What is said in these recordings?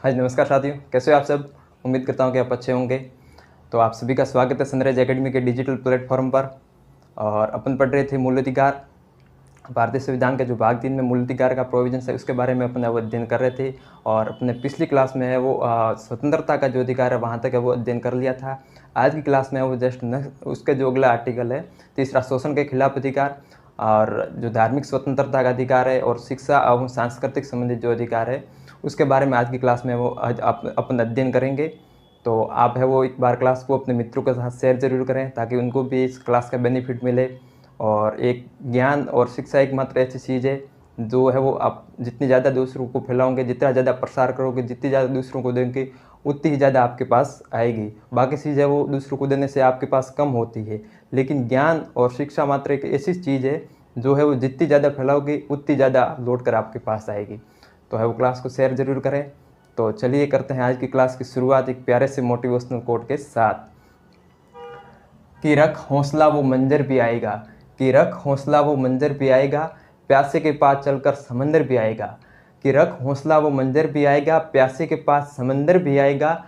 हाँ जी, नमस्कार साथियों, कैसे हो आप सब। उम्मीद करता हूँ कि आप अच्छे होंगे। तो आप सभी का स्वागत है सनराइज एकेडमी के डिजिटल प्लेटफॉर्म पर। और अपन पढ़ रहे थे मूलाधिकार, भारतीय संविधान के जो भाग 3 में मूलाधिकार का प्रोविजन है उसके बारे में अपन अध्ययन कर रहे थे। और अपने पिछली क्लास में है वो स्वतंत्रता का जो अधिकार है वहाँ तक है वो अध्ययन कर लिया था। आज की क्लास में है वो जस्ट उसके जो अगला आर्टिकल है, तीसरा, शोषण के खिलाफ अधिकार, और जो धार्मिक स्वतंत्रता का अधिकार है और शिक्षा एवं सांस्कृतिक संबंधित जो अधिकार है उसके बारे में आज की क्लास में वो आज अपन अध्ययन करेंगे। तो आप है वो एक बार क्लास को अपने मित्रों के साथ शेयर जरूर करें ताकि उनको भी इस क्लास का बेनिफिट मिले। और एक ज्ञान और शिक्षा एकमात्र ऐसी चीज़ है जो है वो आप जितनी ज़्यादा दूसरों को फैलाओगे, जितना ज़्यादा प्रसार करोगे, जितनी ज़्यादा दूसरों को देंगे उतनी ही ज़्यादा आपके पास आएगी। बाकी चीज़ है वो दूसरों को देने से आपके पास कम होती है, लेकिन ज्ञान और शिक्षा मात्र एक ऐसी चीज़ है जो है वो जितनी ज़्यादा फैलाओगे उतनी ज़्यादा लौट कर आपके पास आएगी। तो है वो क्लास को शेयर ज़रूर करें। तो चलिए करते हैं आज की क्लास की शुरुआत एक प्यारे से मोटिवेशनल कोट के साथ कि रख हौसला वो मंजर भी आएगा, कि रख हौसला वो मंजर भी आएगा, प्यासे के पास चलकर समंदर भी आएगा। कि रख हौसला वो मंजर भी आएगा, प्यासे के पास समंदर भी आएगा।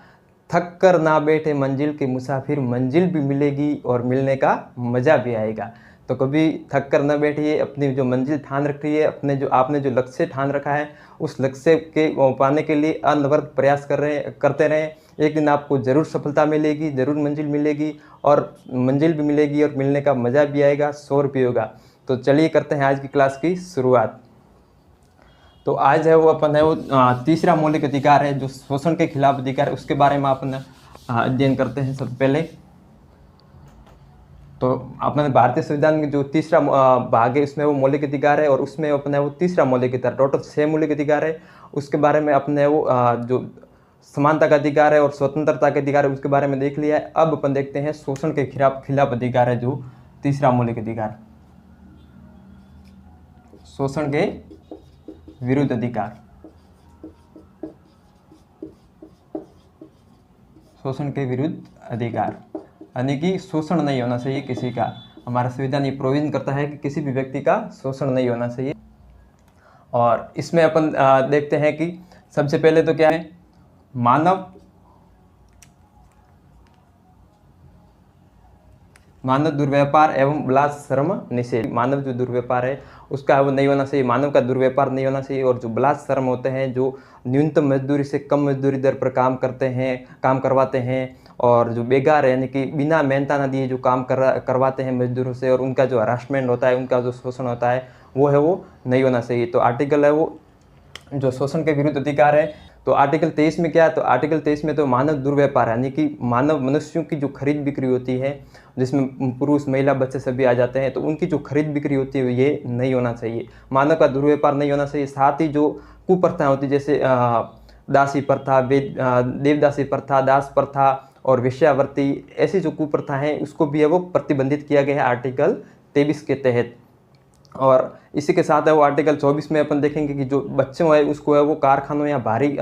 थक कर ना बैठे मंजिल के मुसाफिर, मंजिल भी मिलेगी और मिलने का मज़ा भी आएगा। तो कभी थक कर न बैठिए, अपनी जो मंजिल ठान रखी है, अपने जो आपने जो लक्ष्य ठान रखा है उस लक्ष्य के पाने के लिए अनवरत प्रयास करते रहें। एक दिन आपको ज़रूर सफलता मिलेगी, ज़रूर मंजिल मिलेगी, और मंजिल भी मिलेगी और मिलने का मज़ा भी आएगा, शोर भी होगा। तो चलिए करते हैं आज की क्लास की शुरुआत। तो आज है वो अपन है वो तीसरा मौलिक अधिकार है जो शोषण के खिलाफ अधिकार है, उसके बारे में अपन अध्ययन करते हैं। सबसे पहले तो अपने भारतीय संविधान में जो तीसरा भाग है उसमें वो मौलिक अधिकार है, और उसमें अपने वो तीसरा मौलिक अधिकार, टोटल 6 मौलिक अधिकार है। उसके बारे में अपने वो जो समानता का अधिकार है और स्वतंत्रता का अधिकार है उसके बारे में देख लिया है। अब अपन देखते हैं शोषण के खिलाफ अधिकार है जो तीसरा मौलिक अधिकार, शोषण के विरुद्ध अधिकार। शोषण के विरुद्ध अधिकार यानी कि शोषण नहीं होना चाहिए किसी का। हमारा संविधान ये प्रोविजन करता है कि किसी भी व्यक्ति का शोषण नहीं होना चाहिए। और इसमें अपन देखते हैं कि सबसे पहले तो क्या है, मानव दुर्व्यापार एवं बलात्श्रम निषेध। मानव जो दुर्व्यापार है उसका वो नहीं होना चाहिए, मानव का दुर्व्यापार नहीं होना चाहिए। और जो बलात्श्रम होते हैं, जो न्यूनतम मजदूरी से कम मजदूरी दर पर काम करवाते हैं, और जो बेगार यानी कि बिना मेहनता न दिए जो काम करवाते हैं मजदूरों से, और उनका जो हरासमेंट होता है, उनका जो शोषण होता है वो नहीं होना चाहिए। तो आर्टिकल है वो जो शोषण के विरुद्ध अधिकार है। तो आर्टिकल 23 में क्या है, तो आर्टिकल 23 में तो मानव दुर्व्यापार यानी कि मानव मनुष्यों की जो खरीद बिक्री होती है, जिसमें पुरुष महिला बच्चे सभी आ जाते हैं, तो उनकी जो खरीद बिक्री होती है ये नहीं होना चाहिए। मानव का दुर्व्यापार नहीं होना चाहिए। साथ ही जो कुप्रथाएं होती है, जैसे दासी प्रथा, देवदासी प्रथा, दास प्रथा और वेश्यावृत्ति, ऐसी जो कुप्रथा हैं उसको भी है वो प्रतिबंधित किया गया है आर्टिकल 23 के तहत। और इसी के साथ है वो आर्टिकल 24 में अपन देखेंगे कि जो बच्चों है उसको है वो कारखानों या भारी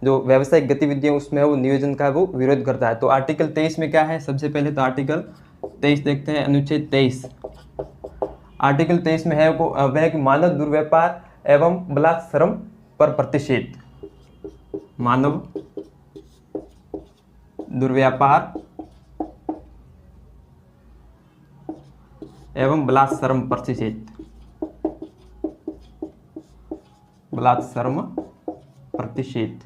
जो व्यावसायिक गतिविधियां उसमें वो नियोजन का वो विरोध करता है। तो आर्टिकल 23 में क्या है, सबसे पहले तो आर्टिकल 23 देखते हैं, अनुच्छेद 23। आर्टिकल 23 में है वो वह कि मानव दुर्व्यापार एवं बलात्श्रम पर प्रतिषेध। मानव दुर्व्यापार एवं बलात्श्रम प्रतिषेध, बलात्श्रम प्रतिषेध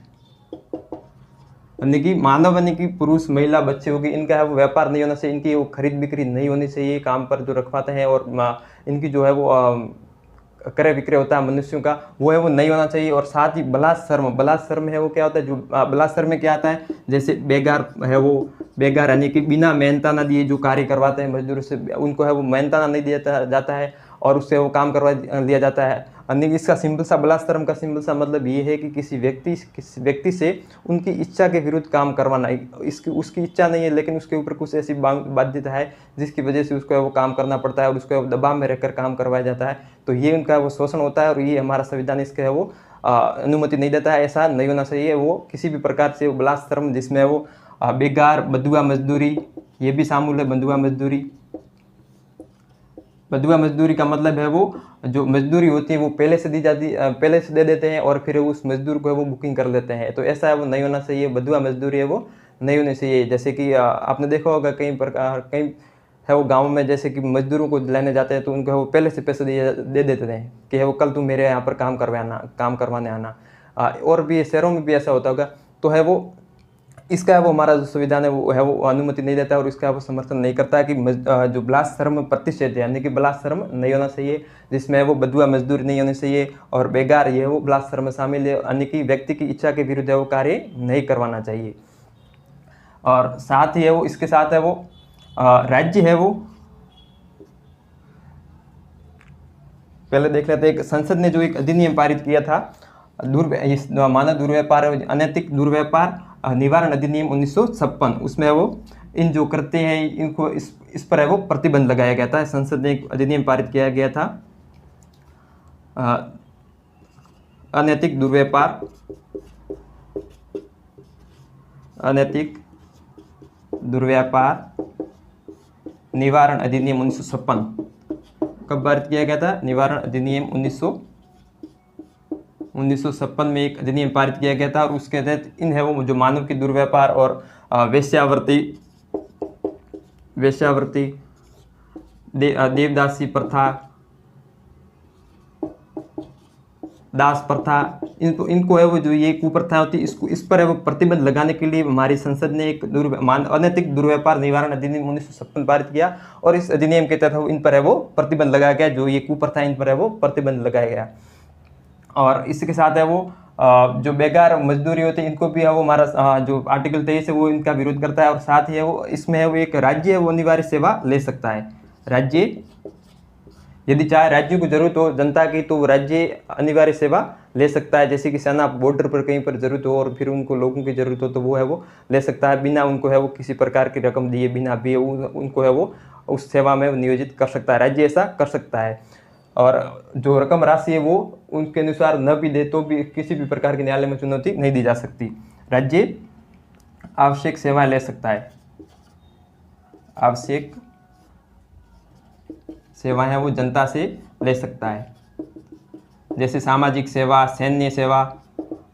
यानी कि मानव यानी कि पुरुष महिला बच्चे होगी, इनका है वो व्यापार नहीं होना चाहिए, इनकी वो खरीद बिक्री नहीं होनी चाहिए, काम पर जो रखवाते हैं, और इनकी जो है वो क्रय विक्रय होता है मनुष्यों का, वो है वो नहीं होना चाहिए। और साथ ही बलात्श्रम है वो क्या होता है, जो बलात्श्रम में क्या आता है, जैसे बेगार है वो बेगार यानी कि बिना मेहनता ना दिए जो कार्य करवाते हैं मजदूरों से, उनको है वो मेहनता ना नहीं दिया जाता है और उससे वो काम करवा लिया जाता है। यानी कि इसका सिंपल सा बलात्सर्म का सिंपल सा मतलब ये है कि किसी व्यक्ति से उनकी इच्छा के विरुद्ध काम करवाना। उसकी इच्छा नहीं है लेकिन उसके ऊपर कुछ ऐसी बाध्यता है जिसकी वजह से उसको वो काम करना पड़ता है और उसको दबाव में रहकर काम करवाया जाता है। तो ये उनका वो शोषण होता है और ये हमारा संविधान इसके है वो अनुमति नहीं देता है। ऐसा नहीं होना चाहिए। वो किसी भी प्रकार से बलात्सर्म जिसमें वो बेगार, बंधुआ मजदूरी, ये भी शामिल है, बंधुआ मजदूरी, बंधुआ मजदूरी का मतलब है वो जो मजदूरी होती है वो पहले से दी जाती, पहले से दे देते हैं और फिर उस मजदूर को है वो बुकिंग कर लेते हैं। तो ऐसा है वो नहीं होना चाहिए। बंधुआ मजदूरी है वो नहीं होनी चाहिए। जैसे कि आपने देखा होगा कई प्रकार कई है वो गाँव में, जैसे कि मजदूरों को लेने जाते हैं तो उनको है वो पहले से पैसे दे देते हैं कि है वो कल तुम मेरे यहाँ पर काम करवाने आना। और भी शहरों में भी ऐसा होता होगा। तो है वो इसका वो हमारा जो संविधान है वो अनुमति नहीं देता और इसका वो समर्थन नहीं करता है कि जो बलात्श्रम प्रतिषेध है, यानी कि बलात्श्रम नहीं होना चाहिए, जिसमें वो बंधुआ मजदूरी नहीं होनी चाहिए और बेगार ये वो बलात्श्रम में शामिल है, यानी कि व्यक्ति की इच्छा के विरुद्ध है वो कार्य नहीं करवाना चाहिए। और साथ ही है वो इसके साथ है वो राज्य है वो, पहले देख लेते हैं, संसद ने जो एक अधिनियम पारित किया था मानव दुर्व्यापार अनैतिक दुर्व्यापार निवारण अधिनियम 1956, उसमें वो इन जो करते हैं इनको इस पर है वो प्रतिबंध लगाया गया था। संसद ने एक अधिनियम पारित किया गया था अनैतिक दुर्व्यापार निवारण अधिनियम 1956 कब पारित किया गया था? निवारण अधिनियम 1956 में एक अधिनियम पारित किया गया था और उसके तहत इन है वो जो मानव की दुर्व्यापार और वेश्यावृत्ति देवदासी प्रथा, दास प्रथा, इनको है वो जो ये कुप्रथा होती है इस पर है वो प्रतिबंध लगाने के लिए हमारी संसद ने एक अनैतिक दुर्व्यापार निवारण अधिनियम 1956 पारित किया और इस अधिनियम के तहत इन पर है वो प्रतिबंध लगाया गया। जो ये कुप्रथा इन पर है वो प्रतिबंध लगाया गया। और इसके साथ है वो जो बेकार मजदूरी होती है इनको भी है वो हमारा जो आर्टिकल 23 है वो इनका विरोध करता है। और साथ ही है वो इसमें है वो एक राज्य है वो अनिवार्य सेवा ले सकता है। राज्य यदि चाहे राज्य को जरूरत हो जनता की तो वो राज्य अनिवार्य सेवा ले सकता है। जैसे कि सेना बॉर्डर पर कहीं पर जरूरत हो और फिर उनको लोगों की जरूरत हो तो वो है वो ले सकता है, बिना उनको है वो किसी प्रकार की रकम दिए बिना भी उनको है वो उस सेवा में नियोजित कर सकता है। राज्य ऐसा कर सकता है और जो रकम राशि है वो उनके अनुसार न भी दे तो भी किसी भी प्रकार के न्यायालय में चुनौती नहीं दी जा सकती। राज्य आवश्यक सेवाएं ले सकता है, आवश्यक सेवाएं है वो जनता से ले सकता है। जैसे सामाजिक सेवा, सैन्य सेवा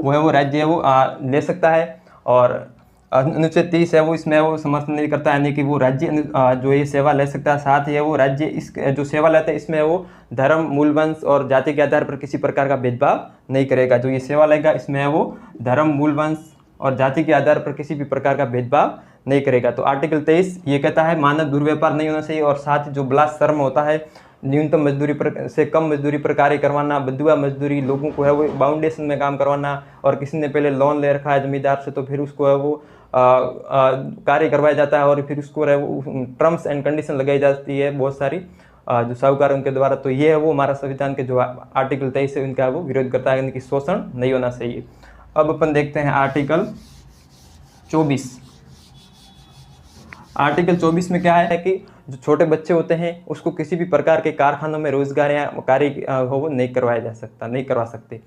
वो है वो राज्य है वो ले सकता है। और अनुच्छेद 30 है वो इसमें वो समर्थन नहीं करता, यानी कि वो राज्य जो ये सेवा ले सकता है। साथ ही है वो राज्य इस जो सेवा लेता है इसमें वो धर्म, मूल वंश और जाति के आधार पर किसी प्रकार का भेदभाव नहीं करेगा। जो ये सेवा लेगा इसमें है वो धर्म, मूल वंश और जाति के आधार पर किसी भी प्रकार का भेदभाव नहीं करेगा। तो आर्टिकल 23 ये कहता है मानव दुर्व्यापार नहीं होना चाहिए। और साथ ही जो बलात्श्रम होता है, न्यूनतम मजदूरी पर से कम मजदूरी पर कार्य करवाना, बंधुआ मजदूरी, लोगों को है वो फाउंडेशन में काम करवाना और किसी ने पहले लोन ले रखा है जमींदार से तो फिर उसको है वो कार्य करवाया जाता है और फिर उसको है वो टर्म्स एंड कंडीशन लगाई जाती है बहुत सारी जो साहूकार उनके द्वारा। तो ये है वो हमारा संविधान के जो आर्टिकल 23 है उनका वो विरोध करता है, यानी कि शोषण नहीं होना चाहिए। अब अपन देखते हैं आर्टिकल 24। आर्टिकल 24 में क्या है कि जो छोटे बच्चे होते हैं उसको किसी भी प्रकार के कारखानों में रोजगार या कार्य हो वो नहीं करवा सकते।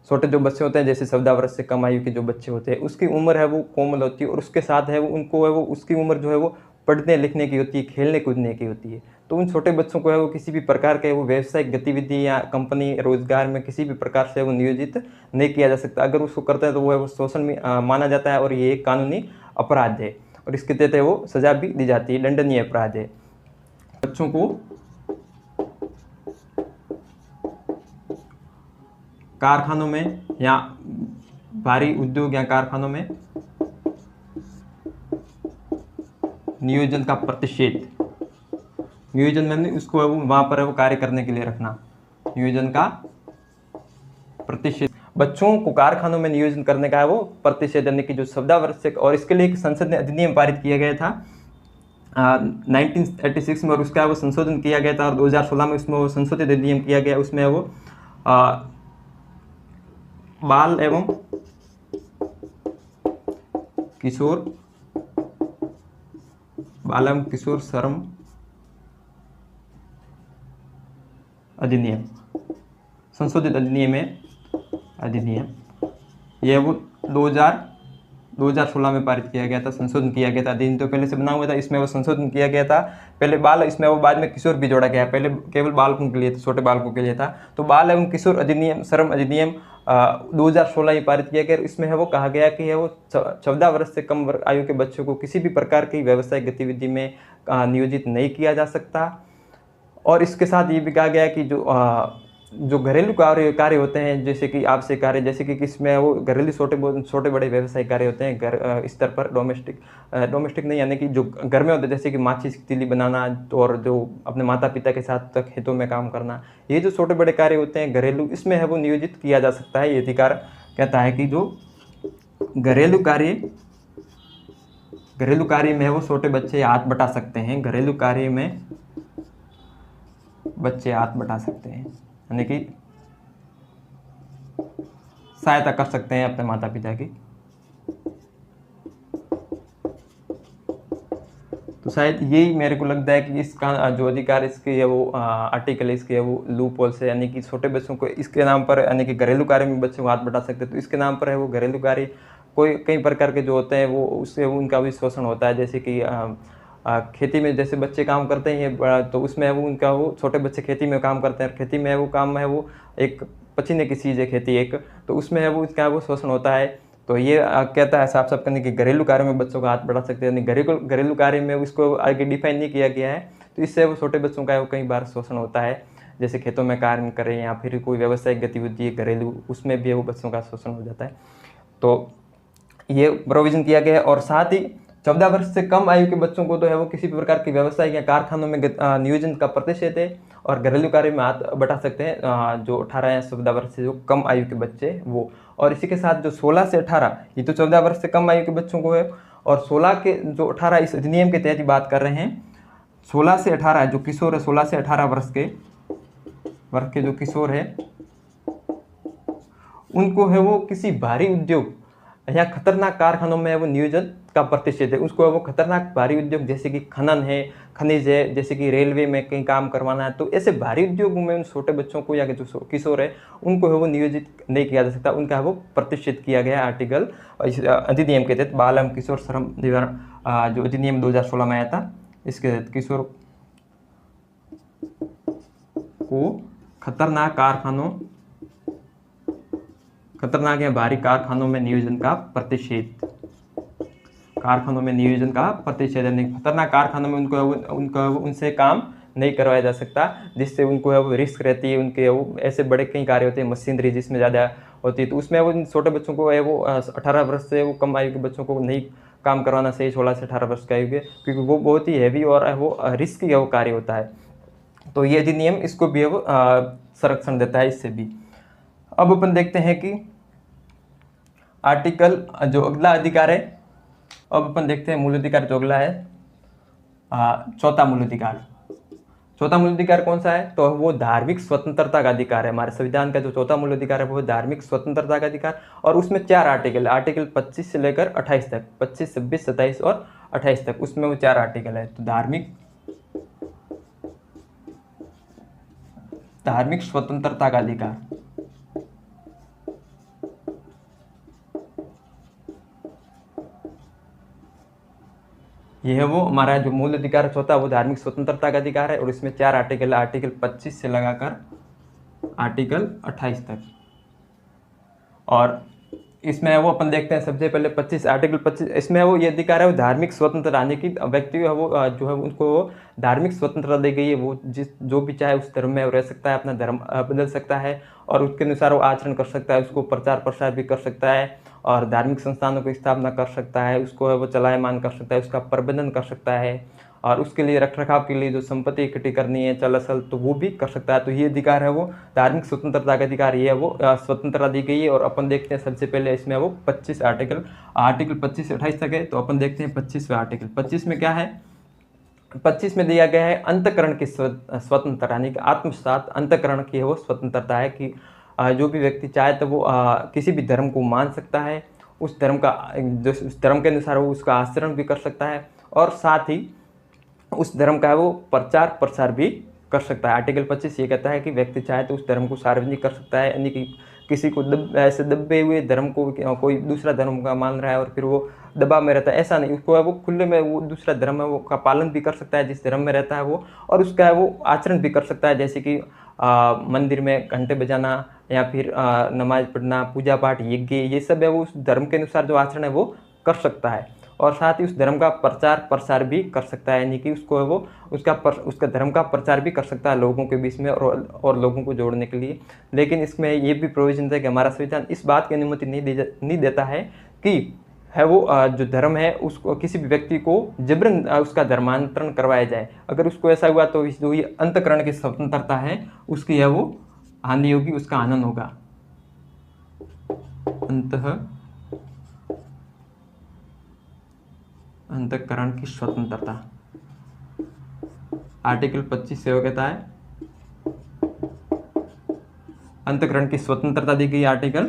छोटे जो बच्चे होते हैं जैसे 14 वर्ष से कम आयु के जो बच्चे होते हैं उसकी उम्र है वो कोमल होती है और उसके साथ है वो उनको है वो उसकी उम्र जो है वो पढ़ने लिखने की होती है, खेलने कूदने की होती है। तो उन छोटे बच्चों को है वो किसी भी प्रकार के वो व्यावसायिक गतिविधि या कंपनी रोजगार में किसी भी प्रकार से वो नियोजित नहीं किया जा सकता। अगर उसको करता है तो वो है वो शोषण में माना जाता है और ये एक कानूनी अपराध है और इसके तहत वो सजा भी दी जाती है, दंडनीय अपराध है। बच्चों को कारखानों में या भारी उद्योग या कारखानों में नियोजन का प्रतिषेध, नियोजन में उसको वहां पर वो कार्य करने के लिए रखना, नियोजन का प्रतिषेध। बच्चों को कारखानों में नियोजन करने का है वो प्रतिषेध, यानी कि जो 14 वर्ष से, और इसके लिए एक संसद ने अधिनियम पारित किया गया था 1986 में और उसका वो संशोधन किया गया था और 2016 में उसमें वो संशोधित अधिनियम किया गया। उसमें वो बाल एवं किशोर श्रम अधिनियम, संशोधित अधिनियम है, अधिनियम ये वो 2016 में पारित किया गया था, संशोधन किया गया था। अधिनियम तो पहले से बना हुआ था, इसमें वो संशोधन किया गया था। पहले बाल, इसमें वो बाद में किशोर भी जोड़ा गया है, पहले केवल बालकों के लिए था, छोटे बालकों के लिए था। तो बाल एवं किशोर अधिनियम, श्रम अधिनियम 2016 में पारित किया गया। इसमें है वो कहा गया कि है वो 14 वर्ष से कम आयु के बच्चों को किसी भी प्रकार की व्यावसायिक गतिविधि में नियोजित नहीं किया जा सकता। और इसके साथ ये भी कहा गया कि जो घरेलू कार्य होते हैं, जैसे कि आपसे कार्य, जैसे कि किसमें वो घरेलू छोटे बड़े व्यवसायिक कार्य होते हैं घर स्तर पर, डोमेस्टिक नहीं, यानी कि जो घर में होते हैं, जैसे कि माचिस की तीली बनाना और जो अपने माता पिता के साथ खेतों में काम करना, ये जो छोटे बड़े कार्य होते हैं घरेलू, इसमें है वो नियोजित किया जा सकता है। ये अधिकार कहता है कि जो घरेलू कार्य में है वो छोटे बच्चे हाथ बटा सकते हैं, घरेलू कार्य में बच्चे हाथ बटा सकते हैं, यानी कि सहायता कर सकते हैं अपने माता पिता की। तो शायद यही मेरे को लगता है कि इसका जो अधिकार इसकी है वो आर्टिकल इसकी है वो लूप होल से, यानी कि छोटे बच्चों को इसके नाम पर, यानी कि घरेलू कार्य में बच्चों को हाथ बटा सकते हैं, तो इसके नाम पर है वो घरेलू कार्य कोई कई प्रकार के जो होते हैं वो उससे उनका भी शोषण होता है। जैसे कि खेती में जैसे बच्चे काम करते हैं, तो उसमें वो उनका वो छोटे बच्चे खेती में काम करते हैं, खेती में वो काम है वो एक पसीने की चीज़ है खेती एक, तो उसमें है वो इसका वो शोषण होता है। तो ये कहता है साफ साफ करने कि घरेलू कार्य में बच्चों का हाथ बढ़ा सकते हैं, घरेलू कार्य में उसको आगे डिफाइन नहीं किया गया है, तो इससे वो छोटे बच्चों का वो कई बार शोषण होता है। जैसे खेतों में कार्य करें या फिर कोई व्यावसायिक गतिविधि घरेलू, उसमें भी वो बच्चों का शोषण हो जाता है। तो ये प्रोविजन किया गया है। और साथ ही 14 वर्ष से कम आयु के बच्चों को तो है वो किसी भी प्रकार के व्यवसाय या कारखानों में नियोजन का प्रतिशत है, और घरेलू कार्य में हाथ बटा सकते हैं जो 18 या 14 वर्ष से जो कम आयु के बच्चे वो। और इसी के साथ जो 16 से 18, ये तो 14 वर्ष से कम आयु के बच्चों को है, और 16 के जो 18 इस अधिनियम के तहत बात कर रहे हैं। 16 से 18 जो किशोर है, 16 से 18 वर्ष के जो किशोर है, उनको है वो किसी भारी उद्योग या खतरनाक कारखानों में वो नियोजन का प्रतिशत है, उसको वो खतरनाक भारी उद्योग जैसे कि खनन है, खनिज है, जैसे कि रेलवे में कहीं काम करवाना है, तो ऐसे भारी उद्योगों में उन छोटे बच्चों को या जो किशोर है उनको है वो नियोजित नहीं किया जा सकता। उनका वो प्रतिशत किया गया आर्टिकल अधिनियम के तहत, बाल एवं किशोर श्रम निवारण जो अधिनियम 2016 में आया था, इसके तहत किशोर को खतरनाक या भारी कारखानों में नियोजन का प्रतिशत, यानी खतरनाक कारखानों में उनको उनसे काम नहीं करवाया जा सकता, जिससे उनको है वो रिस्क रहती है। उनके वो ऐसे बड़े कई कार्य होते हैं, मशीनरी जिसमें ज़्यादा होती है, तो उसमें वो छोटे बच्चों को है वो 18 वर्ष से वो कम आयु के बच्चों को नहीं काम करवाना चाहिए, 16 से 18 वर्ष के आयु के, क्योंकि वो बहुत ही हैवी और वो रिस्की वो कार्य होता है। तो ये अधिनियम इसको भी वो संरक्षण देता है इससे भी। अब अपन देखते हैं कि आर्टिकल जो अगला अधिकार है, अब अपन देखते हैं मूल अधिकार जो अगला है चौथा मूल अधिकार। चौथा मूल अधिकार कौन सा है? तो वो धार्मिक स्वतंत्रता का अधिकार है। हमारे संविधान का जो चौथा मूल अधिकार है वो धार्मिक स्वतंत्रता का अधिकार, और उसमें 4 आर्टिकल, आर्टिकल 25 से लेकर 28 तक, 25, 26, 27 और 28 तक, उसमें वो 4 आर्टिकल है। तो धार्मिक स्वतंत्रता का अधिकार, ये है वो हमारा जो मूल अधिकार चौथा, वो धार्मिक स्वतंत्रता का अधिकार है, और इसमें 4 आर्टिकल, आर्टिकल 25 से लगाकर आर्टिकल 28 तक। और इसमें वो अपन देखते हैं सबसे पहले 25, आर्टिकल 25, इसमें वो ये अधिकार है वो धार्मिक स्वतंत्रता, यानी कि व्यक्ति है वो जो है उनको धार्मिक स्वतंत्रता दी गई है, वो जो भी चाहे उस धर्म में रह सकता है, अपना धर्म बदल सकता है, और उसके अनुसार वो आचरण कर सकता है, उसको प्रचार प्रसार भी कर सकता है, और धार्मिक संस्थानों की स्थापना कर सकता है, उसको है वो चलायमान कर सकता है, उसका प्रबंधन कर सकता है, और उसके लिए रख रखाव के लिए जो संपत्ति इकट्ठी करनी है चल असल, तो वो भी कर सकता है। तो ये अधिकार है वो धार्मिक स्वतंत्रता का अधिकार, ये है वो स्वतंत्रता दी गई है। और अपन देखते हैं सबसे पहले इसमें वो 25 आर्टिकल 25 से 28 तक है। तो अपन देखते हैं 25वें आर्टिकल। 25 में क्या है? 25 में दिया गया है अंतःकरण की स्वतंत्रता, यानी कि आत्मसात अंतःकरण की है वो स्वतंत्रता है कि जो भी व्यक्ति चाहे तो वो किसी भी धर्म को मान सकता है, उस धर्म के अनुसार वो उसका आचरण भी कर सकता है, और साथ ही उस धर्म का वो प्रचार प्रसार भी कर सकता है। आर्टिकल 25 ये कहता है कि व्यक्ति चाहे तो उस धर्म को सार्वजनिक कर सकता है, यानी कि किसी को ऐसे दबे हुए धर्म को कोई दूसरा धर्म का मान रहा है और फिर वो दबाव में रहता है, ऐसा नहीं। उसको है वो खुले में वो दूसरा धर्म है वो का पालन भी कर सकता है जिस धर्म में रहता है वो, और उसका है वो आचरण भी कर सकता है, जैसे कि मंदिर में घंटे बजाना या फिर नमाज पढ़ना, पूजा पाठ, यज्ञ, ये सब है वो उस धर्म के अनुसार जो आचरण है वो कर सकता है। और साथ ही उस धर्म का प्रचार प्रसार भी कर सकता है, यानी कि उसको है वो उसका धर्म का प्रचार भी कर सकता है लोगों के बीच में और लोगों को जोड़ने के लिए। लेकिन इसमें ये भी प्रोविजन है कि हमारा संविधान इस बात की अनुमति नहीं देता है कि है वो जो धर्म है उसको किसी भी व्यक्ति को जबरन उसका धर्मांतरण करवाया जाए। अगर उसको ऐसा हुआ तो जो ये अंतःकरण की स्वतंत्रता है उसकी है वो हानि होगी, उसका हनन होगा। अंतःकरण की स्वतंत्रता आर्टिकल 25 से वो कहता है अंतःकरण की स्वतंत्रता दी गई आर्टिकल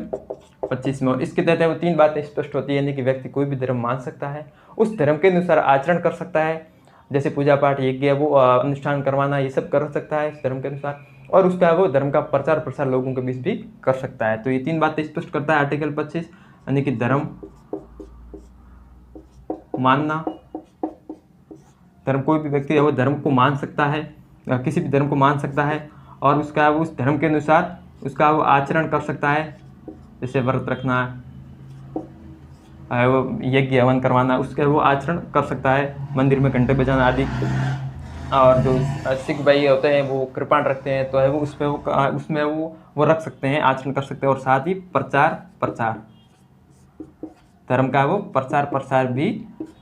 25 में। और इसके तहत वो 3 बातें स्पष्ट होती है, यानी कि व्यक्ति कोई भी धर्म मान सकता है, उस धर्म के अनुसार आचरण कर सकता है, जैसे पूजा पाठ, यज्ञ, वो अनुष्ठान करवाना, ये सब कर सकता है इस धर्म के अनुसार, और उसका वो धर्म का प्रचार प्रसार लोगों के बीच भी कर सकता है। तो ये 3 बातें स्पष्ट करता है आर्टिकल 25, यानी कि धर्म मानना, धर्म कोई भी व्यक्ति है वो धर्म को मान सकता है, किसी भी धर्म को मान सकता है, और उसका वो उस धर्म के अनुसार उसका वो आचरण कर सकता है, जैसे व्रत रखना, वो यज्ञ हवन करवाना, उसका वो आचरण कर सकता है, मंदिर में घंटे बजाना आदि। और जो सिख भाई होते हैं वो कृपाण रखते हैं, तो है वो उसमें वो रख सकते हैं, आचरण कर सकते हैं। और साथ ही प्रचार प्रसार, धर्म का वो प्रचार प्रसार भी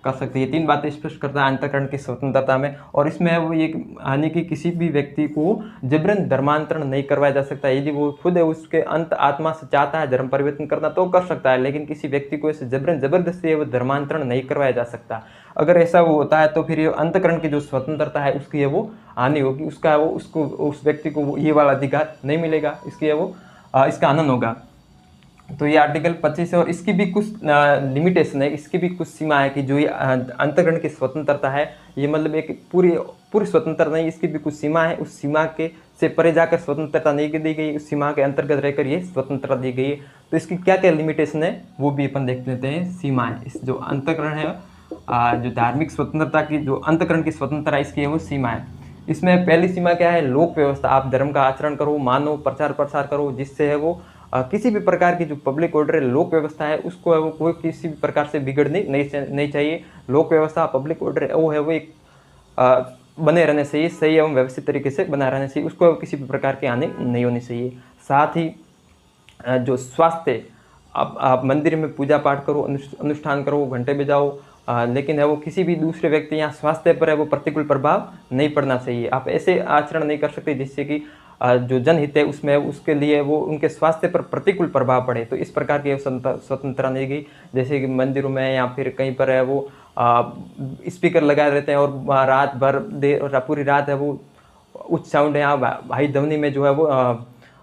कर सकते हैं। ये 3 बातें स्पष्ट करता है अंतःकरण की स्वतंत्रता में। और इसमें वो ये हानि कि किसी भी व्यक्ति को जबरन धर्मांतरण नहीं करवाया जा सकता। यदि वो खुद है उसके अंत आत्मा से चाहता है धर्म परिवर्तन करना तो कर सकता है, लेकिन किसी व्यक्ति को ऐसे जबरन जबरदस्ती वो धर्मांतरण नहीं करवाया जा सकता। अगर ऐसा वो होता है तो फिर ये अंतःकरण की जो स्वतंत्रता है उसकी है वो हानि होगी, उसका वो उस व्यक्ति को ये वाला अधिकार नहीं मिलेगा, इसकी है वो इसका हनन होगा। तो ये आर्टिकल 25 है और इसकी भी कुछ लिमिटेशन है, इसकी भी कुछ सीमा है कि जो ये अंतःकरण की स्वतंत्रता है ये मतलब एक पूरी स्वतंत्रता नहीं, इसकी भी कुछ सीमा है। उस सीमा के से परे जाकर स्वतंत्रता नहीं दी गई, उस सीमा के अंतर्गत रहकर ये स्वतंत्रता दी गई है। तो इसकी क्या क्या लिमिटेशन है वो भी अपन देख लेते हैं। सीमाएँ, इस जो अंतःकरण है जो धार्मिक स्वतंत्रता की जो अंतःकरण की स्वतंत्रता है इसकी है वो सीमाएँ। इसमें पहली सीमा क्या है, लोक व्यवस्था। आप धर्म का आचरण करो, मानो, प्रचार प्रसार करो, जिससे है वो किसी भी प्रकार की जो पब्लिक ऑर्डर है, लोक व्यवस्था है, उसको है वो कोई किसी भी प्रकार से बिगड़नी नहीं चाहिए। लोक व्यवस्था, पब्लिक ऑर्डर है वो एक बने रहने चाहिए, सही एवं व्यवस्थित तरीके से बना रहना चाहिए, उसको किसी भी प्रकार की हानि नहीं होनी चाहिए। साथ ही जो स्वास्थ्य, आप मंदिर में पूजा पाठ करो, अनुष्ठान करो, घंटे बजाओ, लेकिन है वो किसी भी दूसरे व्यक्ति या स्वास्थ्य पर है वो प्रतिकूल प्रभाव नहीं पड़ना चाहिए। आप ऐसे आचरण नहीं कर सकते जिससे कि जो जनहित है उसमें उसके लिए वो उनके स्वास्थ्य पर प्रतिकूल प्रभाव पड़े। तो इस प्रकार की स्वतंत्रता नहीं गई, जैसे कि मंदिरों में या फिर कहीं पर है वो स्पीकर लगाए रहते हैं और रात भर पूरी रात है वो उच्च साउंड है, यहाँ हाई ध्वनि में जो है वो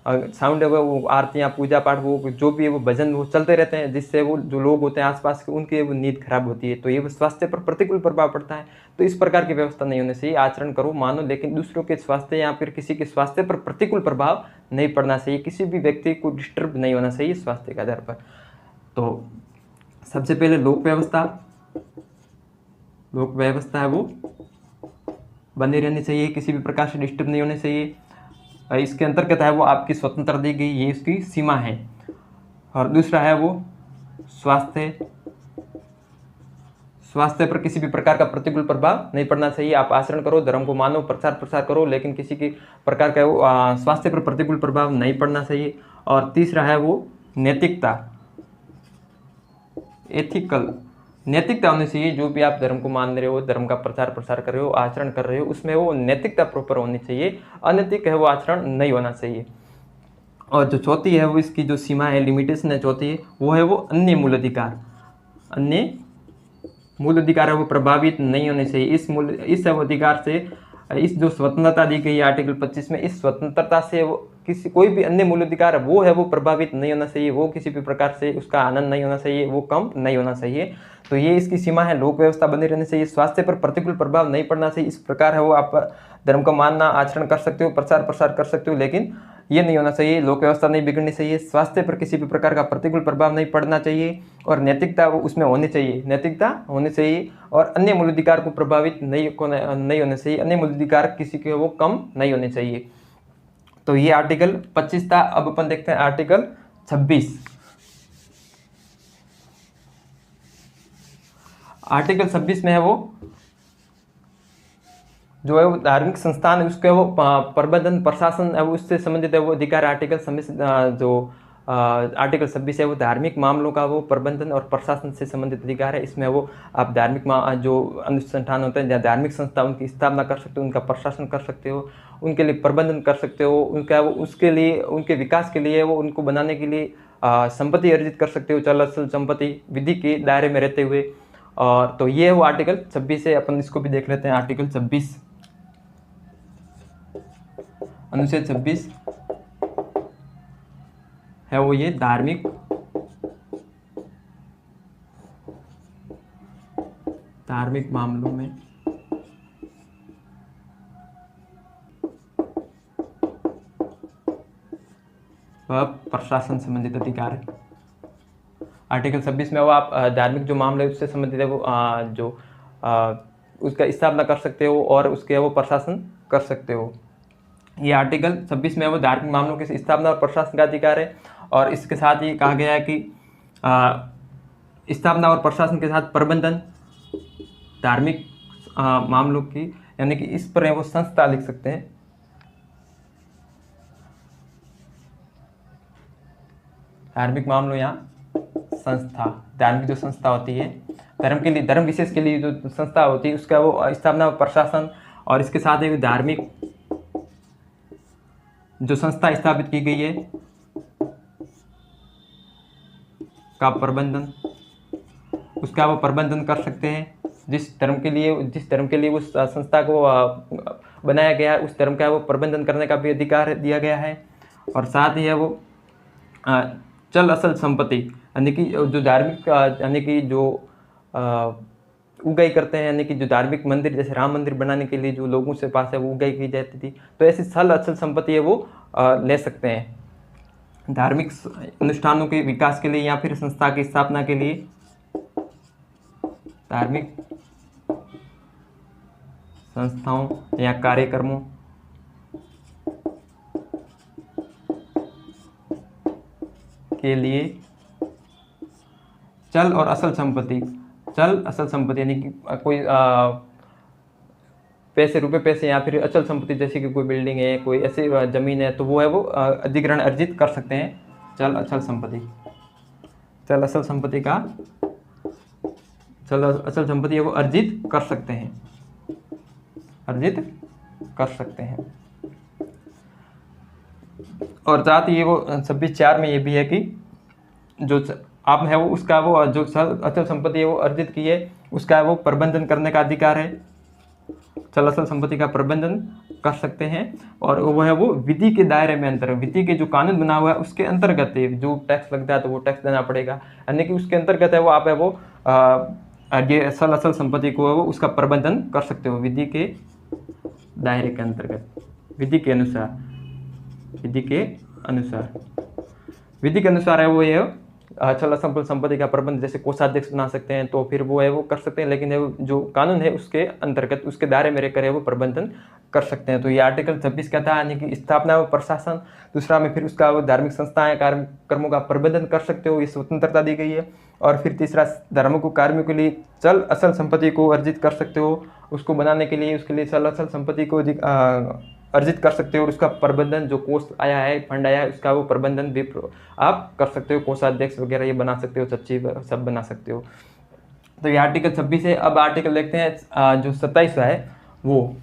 साउंड है वो आरतियाँ, पूजा पाठ, वो जो भी है वो भजन वो चलते रहते हैं, जिससे वो जो लोग होते हैं आसपास के उनकी वो नींद खराब होती है। तो ये स्वास्थ्य पर प्रतिकूल प्रभाव पड़ता है। तो इस प्रकार की व्यवस्था नहीं होनी चाहिए। आचरण करो, मानो, लेकिन दूसरों के स्वास्थ्य या फिर किसी के स्वास्थ्य पर प्रतिकूल प्रभाव नहीं पड़ना चाहिए, किसी भी व्यक्ति को डिस्टर्ब नहीं होना चाहिए स्वास्थ्य के आधार पर। तो सबसे पहले लोक व्यवस्था है वो बनी रहनी चाहिए, किसी भी प्रकार से डिस्टर्ब नहीं होने चाहिए। इसके अंतर्गत है वो आपकी स्वतंत्रता दी गई, ये इसकी सीमा है। और दूसरा है वो स्वास्थ्य पर किसी भी प्रकार का प्रतिकूल प्रभाव नहीं पड़ना चाहिए। आप आचरण करो, धर्म को मानो, प्रचार प्रसार करो, लेकिन किसी की प्रकार का वो स्वास्थ्य पर प्रतिकूल प्रभाव नहीं पड़ना चाहिए। और तीसरा है वो नैतिकता, नैतिकता होनी चाहिए। जो भी आप धर्म को मान रहे हो, धर्म का प्रचार प्रसार कर रहे हो, आचरण कर रहे हो, उसमें वो नैतिकता प्रॉपर होनी चाहिए, अनैतिक है वो आचरण नहीं होना चाहिए। और जो चौथी है वो इसकी जो सीमा है, लिमिटेशन है चौथी, वो है वो अन्य मूल अधिकार है वो प्रभावित नहीं होने चाहिए। इस अधिकार से, इस जो स्वतंत्रता दी गई है आर्टिकल 25 में, इस स्वतंत्रता से वो कोई भी अन्य मूल अधिकार है वो प्रभावित नहीं होना चाहिए, वो किसी भी प्रकार से उसका आनंद नहीं होना चाहिए, वो कम नहीं होना चाहिए। तो ये इसकी सीमा है। लोक व्यवस्था बनी रहनी चाहिए, स्वास्थ्य पर प्रतिकूल प्रभाव नहीं पड़ना चाहिए। इस प्रकार है वो आप धर्म का मानना, आचरण कर सकते हो, प्रचार प्रसार कर सकते हो, लेकिन ये नहीं होना चाहिए, लोक व्यवस्था नहीं बिगड़नी चाहिए, स्वास्थ्य पर किसी भी प्रकार का प्रतिकूल प्रभाव नहीं पड़ना चाहिए और नैतिकता वो उसमें होनी चाहिए, नैतिकता होनी चाहिए और अन्य मूलाधिकार को प्रभावित नहीं होने चाहिए, अन्य मूलाधिकार किसी के वो कम नहीं होने चाहिए। तो ये आर्टिकल 25 था। अब अपन देखते हैं आर्टिकल 26। आर्टिकल 26 में है वो जो है वो धार्मिक संस्थान है उसके वो प्रबंधन प्रशासन है वो उससे संबंधित है वो अधिकार। आर्टिकल 26 है वो धार्मिक मामलों का वो प्रबंधन और प्रशासन से संबंधित अधिकार है। इसमें वो आप धार्मिक जो अनुष्ठान होते हैं या धार्मिक संस्था उनकी स्थापना कर सकते हो, उनका प्रशासन कर सकते हो, उनके लिए प्रबंधन कर सकते हो, उनका वो उसके लिए उनके विकास के लिए वो उनको बनाने के लिए संपत्ति अर्जित कर सकते हो, चल अचल संपत्ति विधि के दायरे में रहते हुए। और तो ये वो आर्टिकल 26 है, अपन इसको भी देख लेते हैं। आर्टिकल 26 अनुच्छेद 26 है वो ये धार्मिक मामलों में वह प्रशासन संबंधित अधिकार है। आर्टिकल 26 में वो आप धार्मिक जो मामले उससे संबंधित है वो उसका स्थापना कर सकते हो और उसके वो प्रशासन कर सकते हो। ये आर्टिकल 26 में वो धार्मिक मामलों की स्थापना और प्रशासन का अधिकार है। और इसके साथ ही कहा गया है कि स्थापना और प्रशासन के साथ प्रबंधन धार्मिक मामलों की, यानी कि इस पर वो संस्था लिख सकते हैं, धार्मिक मामलों या संस्था। धार्मिक जो संस्था होती है धर्म के लिए, धर्म विशेष के लिए जो संस्था होती है उसका वो स्थापना और प्रशासन, और इसके साथ ही धार्मिक जो संस्था स्थापित की गई है का प्रबंधन, उसका वो प्रबंधन कर सकते हैं। जिस धर्म के लिए उस संस्था को बनाया गया है उस धर्म का वो प्रबंधन करने का भी अधिकार दिया गया है। और साथ ही है वो चल असल संपत्ति, यानी कि जो धार्मिक यानी कि जो उगाई करते हैं, यानी कि जो धार्मिक मंदिर जैसे राम मंदिर बनाने के लिए जो लोगों से पास है वो उगाई की जाती थी, तो ऐसी चल अचल संपत्ति है वो ले सकते हैं धार्मिक अनुष्ठानों के विकास के लिए या फिर संस्था की स्थापना के लिए, धार्मिक संस्थाओं या कार्यक्रमों के लिए चल और असल संपत्ति। चल असल संपत्ति यानी कि कोई पैसे या फिर अचल संपत्ति जैसे कि कोई बिल्डिंग है, कोई ऐसी जमीन है, तो वो है वो अधिग्रहण अर्जित कर सकते हैं चल अचल संपत्ति। चल असल संपत्ति का चल अचल संपत्ति है वो अर्जित कर सकते हैं, अर्जित कर सकते हैं। और साथ ही वो 26(4) में ये भी है कि जो आप है वो उसका वो जो अचल संपत्ति है वो अर्जित की है उसका वो प्रबंधन करने का अधिकार है, चल अचल संपत्ति का प्रबंधन कर सकते हैं। और वो है वो विधि के दायरे में अंतर्गत, विधि के जो कानून बना हुआ है उसके अंतर्गत है, जो टैक्स लगता है तो वो टैक्स देना पड़ेगा, यानी कि उसके अंतर्गत है वो आप है वो ये चल अचल संपत्ति को है वो उसका प्रबंधन कर सकते हो विधि के दायरे के अंतर्गत, विधि के अनुसार, विधि के अनुसार है वो ये चल अचल संपत्ति का प्रबंध जैसे कोषाध्यक्ष बना सकते हैं, तो फिर वो है वो कर सकते हैं, लेकिन जो कानून है उसके अंतर्गत उसके दायरे में रहकर है वो प्रबंधन कर सकते हैं। तो ये आर्टिकल 26 का था, यानी कि स्थापना व प्रशासन। दूसरा में फिर उसका वो धार्मिक संस्थाएं कार्यक्रमों का प्रबंधन कर सकते हो, ये स्वतंत्रता दी गई है। और फिर तीसरा धर्म को कार्यों के लिए चल अचल संपत्ति को अर्जित कर सकते हो, उसको बनाने के लिए उसके लिए चल अचल संपत्ति को अर्जित कर सकते हो, और उसका प्रबंधन जो कोष आया है, फंड आया है, उसका वो प्रबंधन भी आप कर सकते हो, कोषाध्यक्ष वगैरह ये बना सकते हो, सचिव सब बना सकते हो। तो ये आर्टिकल 26 है। अब आर्टिकल देखते हैं जो 27वां है वो,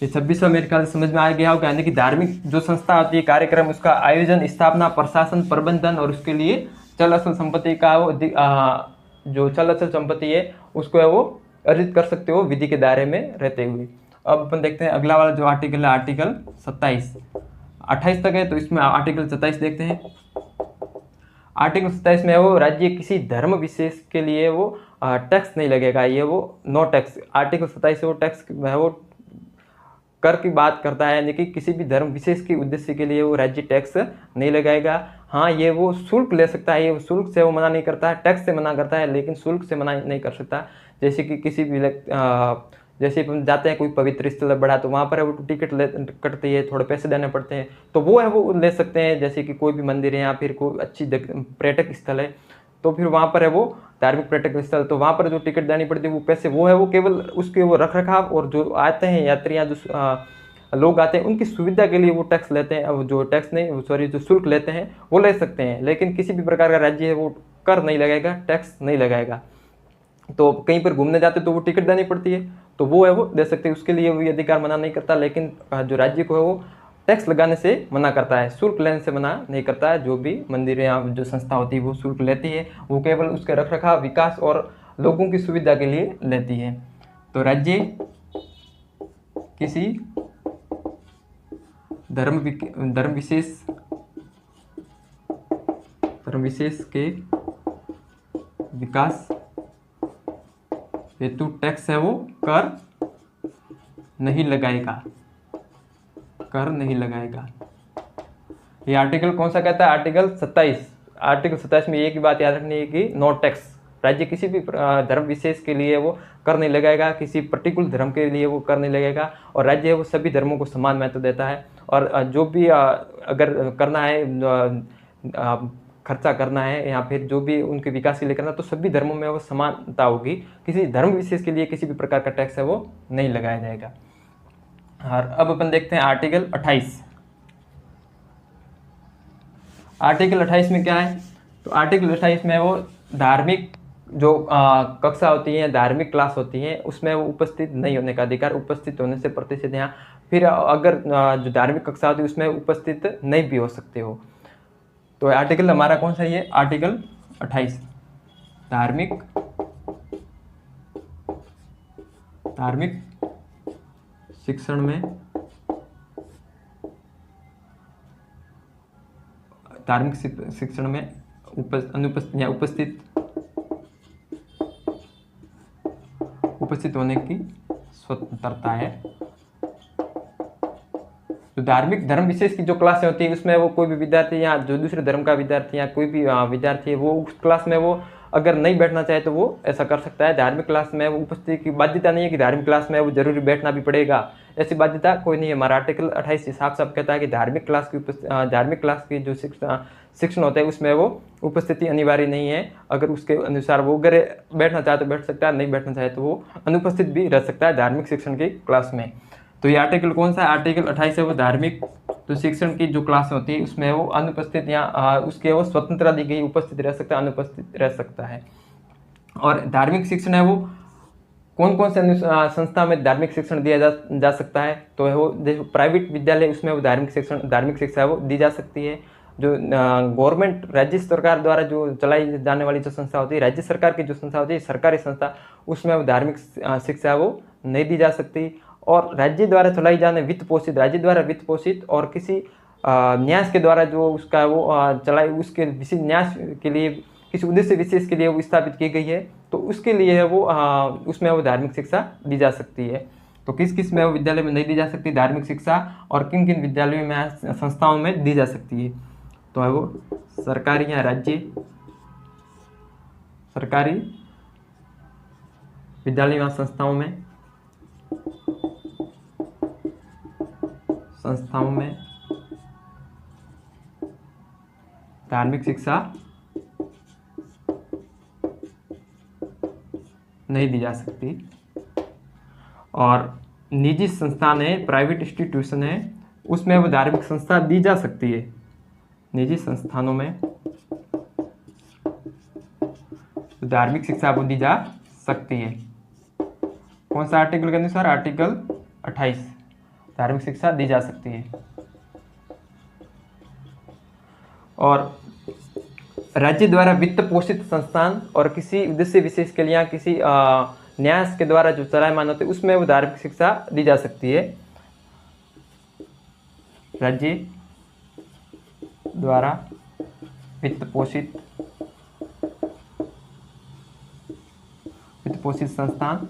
ये 26वां मेरे ख्याल से समझ में आ गया होगा, यानी कि धार्मिक जो संस्था होती है कार्यक्रम उसका आयोजन, स्थापना, प्रशासन, प्रबंधन और उसके लिए चल अचल संपत्ति का वो जो चल अचल संपत्ति है उसको है वो अर्जित कर सकते हो विधि के दायरे में रहते हुए। अब अपन देखते हैं अगला वाला जो आर्टिकल है, आर्टिकल 27, 28 तक है, तो इसमें आर्टिकल 27 देखते हैं। आर्टिकल 27 में वो राज्य किसी धर्म विशेष के लिए वो टैक्स नहीं लगेगा, ये वो नो टैक्स। आर्टिकल 27 से वो टैक्स है वो कर की बात करता है, यानी कि किसी भी धर्म विशेष के उद्देश्य के लिए वो राज्य टैक्स नहीं लगाएगा। हाँ, ये वो शुल्क ले सकता है, ये शुल्क से वो मना नहीं करता है, टैक्स से मना करता है, लेकिन शुल्क से मना नहीं कर सकता। जैसे कि किसी भी जैसे हम जाते हैं कोई पवित्र स्थल बड़ा, तो वहाँ पर है वो टिकट कटती है, थोड़े पैसे देने पड़ते हैं, तो वो है वो ले सकते हैं। जैसे कि कोई भी मंदिर है या फिर कोई अच्छी पर्यटक स्थल है, तो फिर वहाँ पर है वो धार्मिक पर्यटक स्थल, तो वहाँ पर जो टिकट देनी पड़ती है वो पैसे वो है वो केवल उसके वो रख रखाव और जो आते हैं यात्रियाँ, जो लोग आते हैं उनकी सुविधा के लिए वो टैक्स लेते हैं। अब जो टैक्स नहीं, सॉरी, जो शुल्क लेते हैं वो ले सकते हैं, लेकिन किसी भी प्रकार का राज्य है वो कर नहीं लगाएगा, टैक्स नहीं लगाएगा। तो कहीं पर घूमने जाते तो वो टिकट देनी पड़ती है, तो वो है वो दे सकते हैं, उसके लिए वो अधिकार मना नहीं करता। लेकिन जो राज्य को है वो टैक्स लगाने से मना करता है, शुल्क लेने से मना नहीं करता है। जो भी मंदिर या जो संस्था होती है वो शुल्क लेती है, वो केवल उसके रखरखाव, विकास और लोगों की सुविधा के लिए लेती है। तो राज्य किसी धर्म विशेष के विकास हेतु टैक्स है वो कर नहीं लगाएगा, कर नहीं लगाएगा। ये आर्टिकल कौन सा कहता है? आर्टिकल 27। आर्टिकल 27 में एक ही बात याद रखनी है कि नो टैक्स। राज्य किसी भी धर्म विशेष के लिए वो कर नहीं लगाएगा, किसी पर्टिकुलर धर्म के लिए वो कर नहीं लगाएगा, और राज्य है वो सभी धर्मों को समान महत्व देता है। और जो भी अगर करना है, खर्चा करना है या फिर जो भी उनके विकास के लिए करना, तो सभी धर्मों में वो समानता होगी। किसी धर्म विशेष के लिए किसी भी प्रकार का टैक्स है वो नहीं लगाया जाएगा। और अब अपन देखते हैं आर्टिकल 28। आर्टिकल 28 में क्या है? तो आर्टिकल 28 में वो धार्मिक जो कक्षा होती है, धार्मिक क्लास होती है, उसमें वो उपस्थित नहीं होने का अधिकार, उपस्थित होने से प्रतिशत यहाँ। फिर अगर जो धार्मिक कक्षा होती है उसमें उपस्थित नहीं भी हो सकते हो। तो आर्टिकल हमारा कौन सा है? ये आर्टिकल 28। धार्मिक शिक्षण में उपस्थित होने की स्वतंत्रता है। तो धार्मिक धर्म विशेष की जो क्लासें होती है उसमें वो कोई भी विद्यार्थी या जो दूसरे धर्म का विद्यार्थी या कोई भी विद्यार्थी है वो उस क्लास में वो अगर नहीं बैठना चाहे तो वो ऐसा कर सकता है। धार्मिक क्लास में वो उपस्थिति की बाध्यता नहीं है कि धार्मिक क्लास में वो जरूरी बैठना भी पड़ेगा, ऐसी बाध्यता कोई नहीं है। हमारा आर्टिकल 28 साफ साफ कहता है कि धार्मिक क्लास की जो शिक्षण होता है उसमें वो उपस्थिति अनिवार्य नहीं है। अगर उसके अनुसार वो अगर बैठना चाहे तो बैठ सकता है, नहीं बैठना चाहे तो वो अनुपस्थित भी रह सकता है धार्मिक शिक्षण की क्लास में। तो ये आर्टिकल कौन सा है? आर्टिकल 28 है वो धार्मिक तो शिक्षण की जो क्लास होती है उसमें वो अनुपस्थित या उसके वो स्वतंत्रता दी गई, उपस्थित रह सकता है, अनुपस्थित रह सकता है। और धार्मिक शिक्षण है वो कौन कौन से संस्था में धार्मिक शिक्षण दिया जा सकता है? तो है वो जैसे प्राइवेट विद्यालय, उसमें वो धार्मिक शिक्षा है वो दी जा सकती है। जो गवर्नमेंट राज्य सरकार द्वारा जो चलाई जाने वाली जो संस्था होती है, राज्य सरकार की जो संस्था होती है, सरकारी संस्था, उसमें वो धार्मिक शिक्षा है वो नहीं दी जा सकती। और राज्य द्वारा चलाई जाने राज्य द्वारा वित्त पोषित और किसी न्यास के द्वारा जो उसका वो चलाई, उसके विशेष न्यास के लिए किसी उद्देश्य विशेष के लिए वो स्थापित की गई है, तो उसके लिए है वो उसमें वो धार्मिक शिक्षा दी जा सकती है। तो किस किस में वो विद्यालय में नहीं दी जा सकती धार्मिक शिक्षा, और किन किन विद्यालयों में संस्थाओं में दी जा सकती है? तो है वो सरकारी या राज्य सरकारी विद्यालय या संस्थाओं में धार्मिक शिक्षा नहीं दी जा सकती। और निजी संस्थान है, प्राइवेट इंस्टीट्यूशन है, उसमें वो धार्मिक संस्था दी जा सकती है। निजी संस्थानों में धार्मिक शिक्षा वो दी जा सकती है। कौन सा आर्टिकल के अनुसार? आर्टिकल 28 धार्मिक शिक्षा दी जा सकती है। और राज्य द्वारा वित्त पोषित संस्थान और किसी उद्देश्य विशेष के लिए किसी न्यास के द्वारा जो चलायमान होते उसमें वो धार्मिक शिक्षा दी जा सकती है। राज्य द्वारा वित्त पोषित संस्थान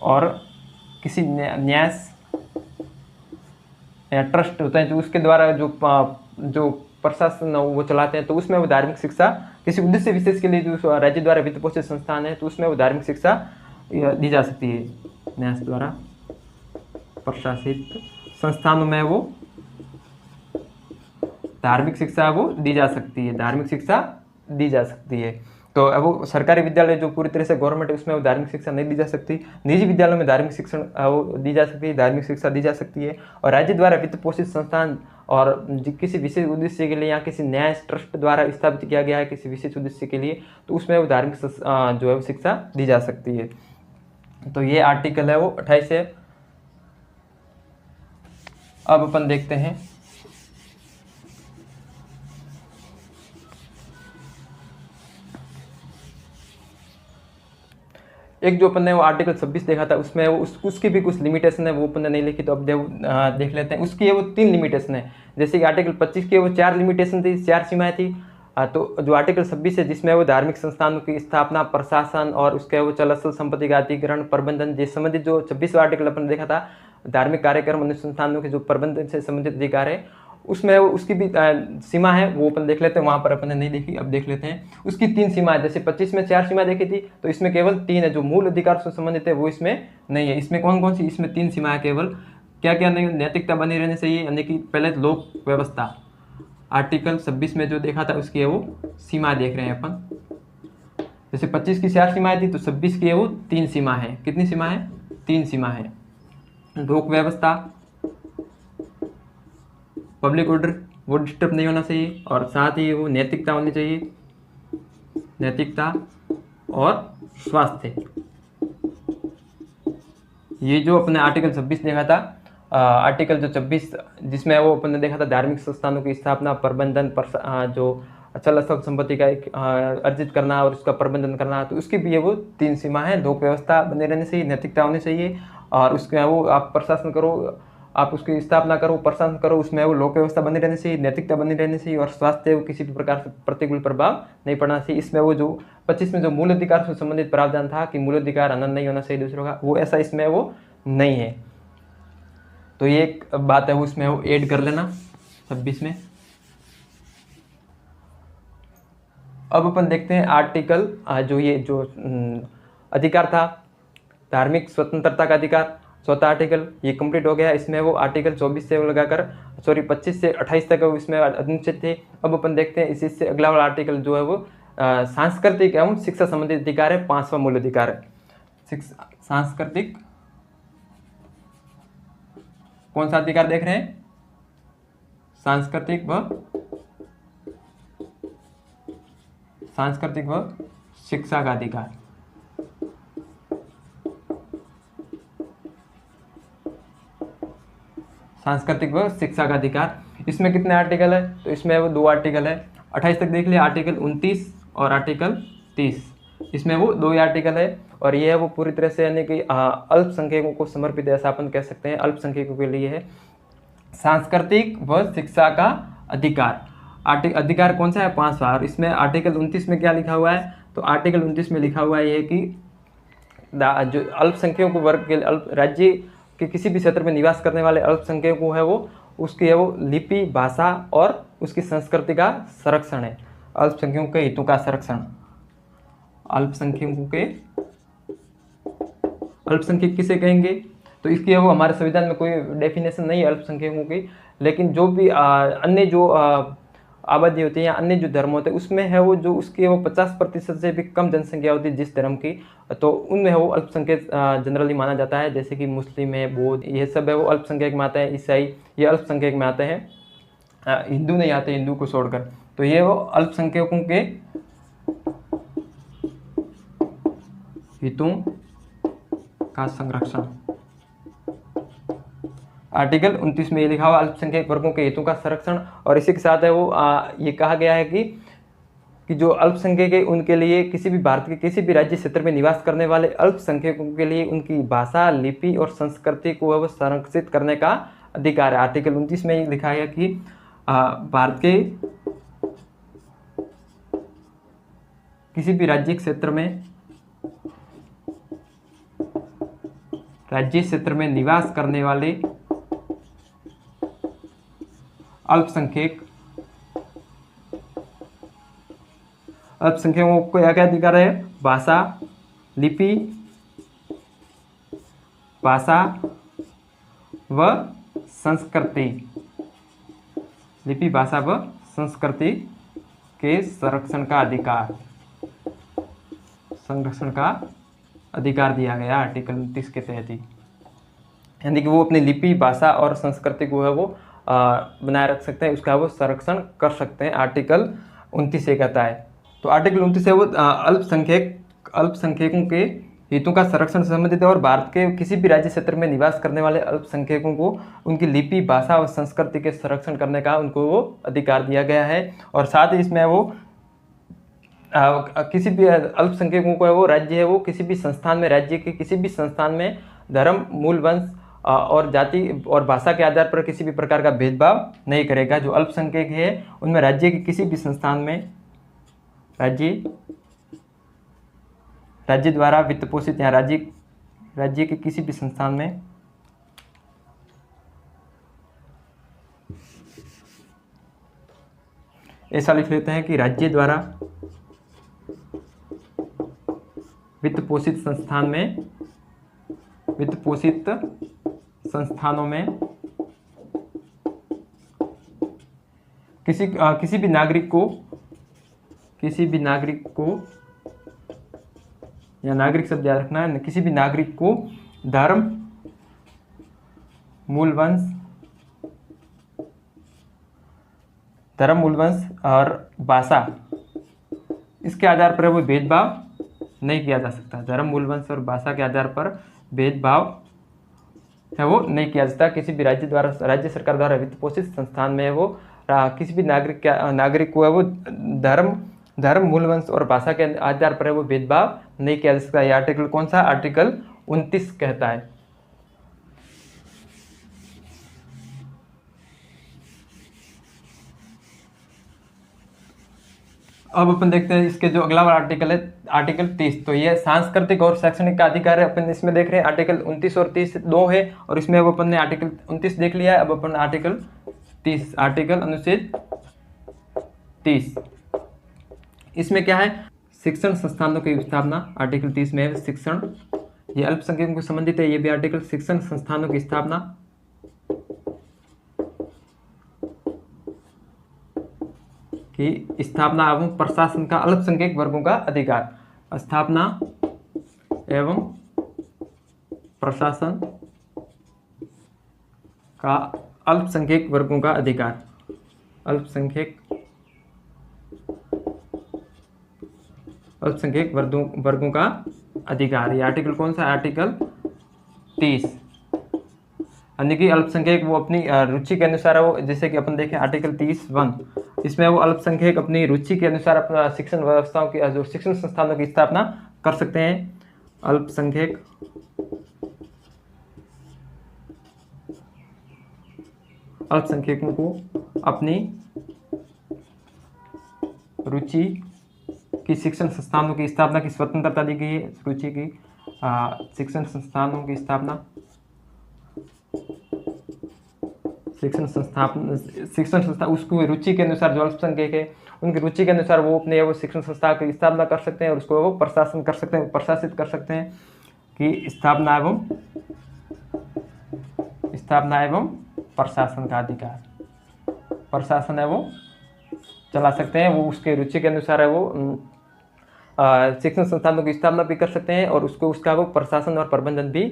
और किसी न्यास या ट्रस्ट होता है जो उसके द्वारा जो प्रशासन वो चलाते हैं, तो उसमें वो धार्मिक शिक्षा किसी उद्देश्य विशेष के लिए जो राज्य द्वारा वित्त पोषित संस्थान है तो उसमें वो धार्मिक शिक्षा दी जा सकती है। न्यास द्वारा प्रशासित संस्थानों में वो धार्मिक शिक्षा वो दी जा सकती है, धार्मिक शिक्षा दी जा सकती है। तो अब वो सरकारी विद्यालय जो पूरी तरह से गवर्नमेंट है उसमें वो धार्मिक शिक्षा नहीं दी जा सकती। निजी विद्यालयों में धार्मिक शिक्षण वो दी जा सकती है, धार्मिक शिक्षा दी जा सकती है। और राज्य द्वारा वित्त पोषित संस्थान और किसी विशेष उद्देश्य के लिए या किसी न्याय ट्रस्ट द्वारा स्थापित किया गया है किसी विशेष उद्देश्य के लिए, तो उसमें वो धार्मिक जो है वो शिक्षा दी जा सकती है। तो ये आर्टिकल है वो 28 है। अब अपन देखते हैं एक जो अपन ने वो आर्टिकल 26 देखा था, उसमें वो उसकी भी कुछ लिमिटेशन है, वो अपन ने नहीं लिखी, तो अब देख लेते हैं। उसकी वो 3 लिमिटेशन है। जैसे कि आर्टिकल 25 की वो 4 लिमिटेशन थी, 4 सीमाएं थी। तो जो आर्टिकल 26 है जिसमें वो धार्मिक संस्थानों की स्थापना, प्रशासन और उसके वो चल अचल संपत्ति का अधिग्रहण, प्रबंधन से संबंधित जो 26वां आर्टिकल अपन ने देखा था, धार्मिक कार्यक्रम अनुसंधानों के जो प्रबंधन से संबंधित अधिकार है, उसमें उसकी भी सीमा है, वो अपन देख लेते हैं। वहाँ पर अपन ने नहीं देखी, अब देख लेते हैं। उसकी 3 सीमाएं, जैसे 25 में 4 सीमा देखी थी, तो इसमें केवल 3 है जो मूल अधिकार से संबंधित है, वो इसमें नहीं है। इसमें कौन कौन सी, इसमें 3 सीमाएं केवल। क्या क्या नहीं, नैतिकता बनी रहनी चाहिए, यानी कि पहले लोक व्यवस्था, आर्टिकल 26 में जो देखा था उसकी है वो सीमा देख रहे हैं अपन। जैसे 25 की 4 सीमाएं थी, तो 26 की है वो 3 सीमा है। कितनी सीमा है? 3 सीमा है। लोक व्यवस्था, पब्लिक ऑर्डर वो डिस्टर्ब नहीं होना चाहिए, और साथ ही वो नैतिकता होनी चाहिए, नैतिकता और स्वास्थ्य। ये जो अपने आर्टिकल 26 देखा था, आर्टिकल जो 26 जिसमें वो अपन ने देखा था धार्मिक संस्थानों की स्थापना, प्रबंधन, जो अचल अचल संपत्ति का एक अर्जित करना और उसका प्रबंधन करना, तो उसकी भी ये वो 3 सीमा है। लोक व्यवस्था बने रहनी चाहिए, नैतिकता होनी चाहिए, और उसके वो आप प्रशासन करो, आप उसकी स्थापना करो, प्रशासन करो, उसमें वो लोक व्यवस्था बनी रहनी चाहिए, नैतिकता बनी रहनी चाहिए, और स्वास्थ्य किसी भी प्रकार से प्रतिकूल प्रभाव नहीं पड़ना चाहिए। इसमें वो जो 25 में जो मूल अधिकार से संबंधित प्रावधान था कि मूल अधिकार हनन नहीं होना चाहिए दूसरों का, वो ऐसा इसमें वो नहीं है। तो ये एक बात है, वो इसमें वो ऐड कर लेना 26 में। अब अपन देखते हैं आर्टिकल जो ये जो अधिकार था, धार्मिक स्वतंत्रता का अधिकार, चौथा आर्टिकल ये कंप्लीट हो गया। इसमें वो आर्टिकल 24 से लगाकर 25 से 28 तक इसमें अनुच्छेद थे। अब अपन देखते हैं इसी से अगला वाला आर्टिकल जो है वो सांस्कृतिक एवं शिक्षा संबंधित अधिकार है, 5वां मूल अधिकार है। सांस्कृतिक, कौन सा अधिकार देख रहे हैं? सांस्कृतिक व शिक्षा का अधिकार। सांस्कृतिक व शिक्षा का अधिकार, इसमें कितने आर्टिकल है? तो इसमें वो 2 आर्टिकल है। 28 तक देख लिया, आर्टिकल 29 और आर्टिकल 30। इसमें वो 2 ही आर्टिकल है, और ये है वो पूरी तरह से यानी कि अल्पसंख्यकों को समर्पित है, ऐसा अपन कह सकते हैं। अल्पसंख्यकों के लिए है सांस्कृतिक व शिक्षा का अधिकार। अधिकार कौन सा है? 5वां। और इसमें आर्टिकल 29 में क्या लिखा हुआ है? तो आर्टिकल 29 में लिखा हुआ है ये कि जो अल्पसंख्यकों वर्ग के राज्य के किसी भी क्षेत्र में निवास करने वाले अल्पसंख्यकों है वो उसकी है वो लिपि, भाषा और उसकी संस्कृति का संरक्षण है। अल्पसंख्यकों के हितों का संरक्षण। अल्पसंख्यक किसे कहेंगे? तो इसकी वो हमारे संविधान में कोई डेफिनेशन नहीं है अल्पसंख्यकों की, लेकिन जो भी अन्य जो आबादी होती है या अन्य जो धर्म होते हैं उसमें है वो जो उसकी वो 50% से भी कम जनसंख्या होती है जिस धर्म की, तो उनमें वो अल्पसंख्यक जनरली माना जाता है। जैसे कि मुस्लिम है, बौद्ध, ये सब है वो अल्पसंख्यक में आते हैं। ईसाई ये अल्पसंख्यक में आते हैं, हिंदू नहीं आते, हिंदू को छोड़कर। तो ये वो अल्पसंख्यकों के हितों का संरक्षण, आर्टिकल 29 में ये लिखा हुआ अल्पसंख्यक वर्गों के हितों का संरक्षण। और इसी के साथ है वो ये कहा गया है कि जो अल्पसंख्यक है उनके लिए किसी भी भारत के किसी भी राज्य क्षेत्र में निवास करने वाले अल्पसंख्यकों के लिए उनकी भाषा, लिपि और संस्कृति को वो संरक्षित करने का अधिकार है। आर्टिकल 29 में ये लिखा गया कि भारत के किसी भी राज्य क्षेत्र में राज्य क्षेत्र में निवास करने वाले अल्पसंख्यकों को क्या अधिकार है? भाषा, लिपि, भाषा व संस्कृति, लिपि, भाषा व संस्कृति के संरक्षण का अधिकार दिया गया आर्टिकल 29 के तहत ही। यानी कि वो अपनी लिपि, भाषा और संस्कृति को है वो बनाए रख सकते हैं, उसका वो संरक्षण कर सकते हैं, आर्टिकल 29 ये कहता है। तो आर्टिकल 29 है वो अल्पसंख्यकों के हितों का संरक्षण से संबंधित है और भारत के किसी भी राज्य क्षेत्र में निवास करने वाले अल्पसंख्यकों को उनकी लिपि, भाषा और संस्कृति के संरक्षण करने का उनको वो अधिकार दिया गया है। और साथ ही इसमें वो किसी भी अल्पसंख्यकों को है वो राज्य है वो किसी भी संस्थान में, राज्य के किसी भी संस्थान में धर्म, मूल, वंश और जाति और भाषा के आधार पर किसी भी प्रकार का भेदभाव नहीं करेगा। जो अल्पसंख्यक है उनमें राज्य के किसी भी संस्थान में राज्य द्वारा वित्त पोषित या राज्य के किसी भी संस्थान में ऐसा लिख लेते हैं कि राज्य द्वारा वित्त पोषित संस्थानों में किसी भी नागरिक को या नागरिक शब्द याद रखना है, किसी भी नागरिक को धर्म, मूल वंश और भाषा इसके आधार पर वो भेदभाव नहीं किया जा सकता। धर्म, मूल, वंश और भाषा के आधार पर भेदभाव है वो नहीं किया जाता। किसी भी राज्य सरकार द्वारा वित्त पोषित संस्थान में है वो किसी भी नागरिक को है वो धर्म, मूल, वंश और भाषा के आधार पर है वो भेदभाव नहीं किया जा सकता। यह आर्टिकल कौन सा? आर्टिकल 29 कहता है। अब अपन देखते हैं इसके जो अगला वाला आर्टिकल है, आर्टिकल 30। तो ये सांस्कृतिक और शैक्षणिक का अधिकार है। अपन इसमें देख रहे हैं आर्टिकल 29 और 30 दो है और इसमें अब अपन ने आर्टिकल 29 देख लिया है। अब अपन आर्टिकल 30, आर्टिकल अनुच्छेद 30, इसमें क्या है? शिक्षण संस्थानों की स्थापना। आर्टिकल 30 में शिक्षण, ये अल्पसंख्यकों को संबंधित है। ये भी आर्टिकल शिक्षण संस्थानों की स्थापना एवं प्रशासन का अल्पसंख्यक वर्गों का अधिकार। स्थापना एवं प्रशासन का अल्पसंख्यक वर्गों का अधिकार। अल्पसंख्यक वर्गों का अधिकार। ये आर्टिकल कौन सा? आर्टिकल 30। यानी कि अल्पसंख्यक वो अपनी रुचि के अनुसार वो, जैसे कि अपन देखें आर्टिकल 30(1), इसमें वो अल्पसंख्यक अपनी रुचि के अनुसार अपना शिक्षण व्यवस्थाओं की, जो शिक्षण संस्थानों की स्थापना कर सकते हैं। अल्पसंख्यकों को अपनी रुचि की शिक्षण संस्थानों की स्थापना की स्वतंत्रता दी गई है। रुचि की शिक्षण संस्थानों की स्थापना, शिक्षण संस्था उसको रुचि के अनुसार, जो अल्पसंख्यक है उनकी रुचि के अनुसार वो अपने वो शिक्षण संस्था की स्थापना कर सकते हैं और उसको वो प्रशासित कर सकते हैं कि स्थापना एवं प्रशासन का अधिकार। प्रशासन है वो चला सकते हैं, वो उसके रुचि के अनुसार है वो शिक्षण संस्थानों की स्थापना भी कर सकते हैं और उसका वो प्रशासन और प्रबंधन भी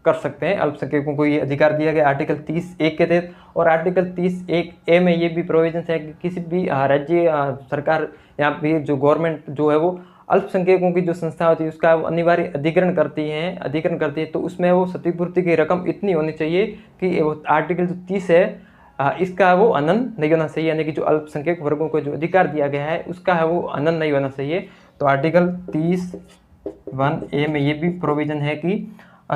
कर सकते हैं। अल्पसंख्यकों को ये अधिकार दिया गया आर्टिकल 30(1) के तहत। और आर्टिकल 30(1)(a) में ये भी प्रोविजन है कि किसी भी राज्य सरकार या फिर जो गवर्नमेंट जो है वो अल्पसंख्यकों की जो संस्था होती है उसका अनिवार्य अधिग्रहण करती है, तो उसमें वो क्षतिपूर्ति की रकम इतनी होनी चाहिए कि वो आर्टिकल जो 30 है इसका वो हनन नहीं होना चाहिए। यानी कि जो अल्पसंख्यक वर्गों को जो अधिकार दिया गया है उसका है वो हनन नहीं होना चाहिए। तो आर्टिकल 30(1)(a) में ये भी प्रोविजन है कि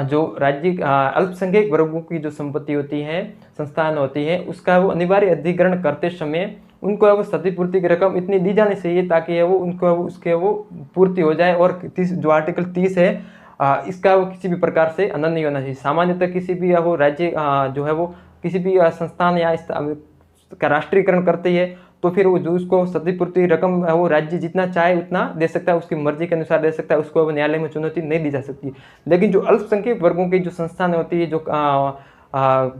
जो राज्य अल्पसंख्यक वर्गों की जो संपत्ति होती है, संस्थान होती है, उसका वो अनिवार्य अधिग्रहण करते समय उनको वो क्षतिपूर्ति की रकम इतनी दी जानी चाहिए ताकि वो उनको उसके वो पूर्ति हो जाए। और जो आर्टिकल 30 है इसका वो किसी भी प्रकार से अनंत नहीं होना चाहिए। सामान्यतः किसी भी वो राज्य जो है वो किसी भी संस्थान या का राष्ट्रीयकरण करती है तो फिर वो जो उसको क्षतिपूर्ति रकम वो राज्य जितना चाहे उतना दे सकता है, उसकी मर्जी के अनुसार दे सकता है, उसको अब न्यायालय में चुनौती नहीं दी जा सकती। लेकिन जो अल्पसंख्यक वर्गों की जो संस्थान होती है,